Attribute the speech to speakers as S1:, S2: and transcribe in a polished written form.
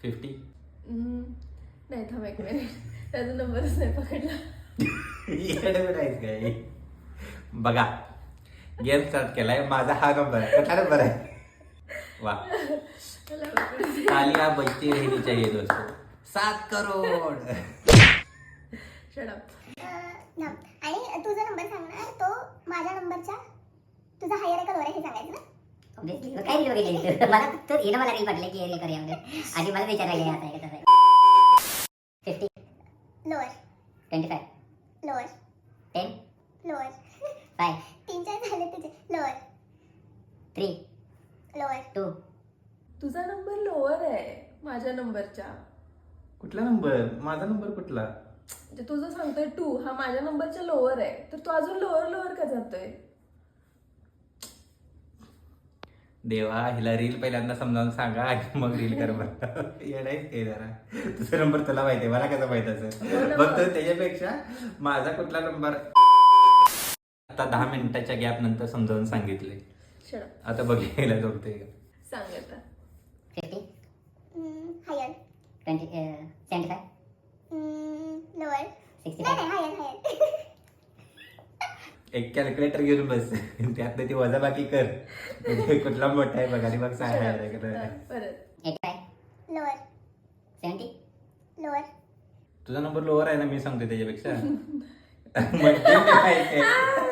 S1: 50.
S2: नाही थांब एक मिनिट, त्याचा नंबरच नाही पकडला.
S1: इकडे पण आहेस काय? बघा, गेम स्टार्ट केलाय. माझा हा नंबर आहे. कुठला नंबर आहे? वा, तालियां बजती रहनी चाहिए दोस्तों. 7 करोड.
S2: शडप.
S3: आणि तुझा नंबर सांगणार, तो माझ्या नंबरच्या तुझा हायर आहे का लोअर आहे हे सांगायचं ना.
S4: ऑब्विसली काय रील बघितली मला तर हिनं मला रील पाठवली की रील करूया म्हणजे आणि मला विचारायला गेला आता कसं आहे. 50
S3: लोअर
S4: 25
S3: लोअर
S4: 10
S3: लोअर
S4: 5
S3: तीन चार झाले तुझे. लोअर
S4: 3
S3: लोअर
S4: 2
S2: तुझा नंबर लोअर आहे माझ्या नंबरच्या.
S1: कुठला नंबर? माझा नंबर कुठला?
S2: म्हणजे तुझं सांगतोय 2, हा माझ्या नंबरच्या लोअर आहे, तर तू अजून लोअर का जातोय?
S1: देवा, हिला रील पहिल्यांदा समजावून सांगा आणि मग रील कर बरं. येडायच काय जरा. तुझा नंबर तुला माहिती आहे, मला कसं माहित असेल? बघ तर त्याच्यापेक्षा माझा कुठला नंबर आता 10 मिनिटाच्या गॅप नंतर समजावून सांगितले.
S2: शडप.
S1: आता बघायला जमते का?
S2: सांग आता.
S4: 50
S3: हायर
S4: 75
S3: लोअर
S4: 65
S3: नाही हायर हायर.
S1: एक कॅल्क्युलेटर घेऊन बस, त्यातनं ती वजाबाकी कर, म्हणजे कुठला मोठा आहे बघा आणि मग
S2: परत.
S1: सांगायला.
S4: 85
S3: लोअर
S4: 70
S3: लोअर
S1: तुझा नंबर लोअर आहे ना, मी सांगतोय त्याच्यापेक्षा. मग ते माहिती आहे.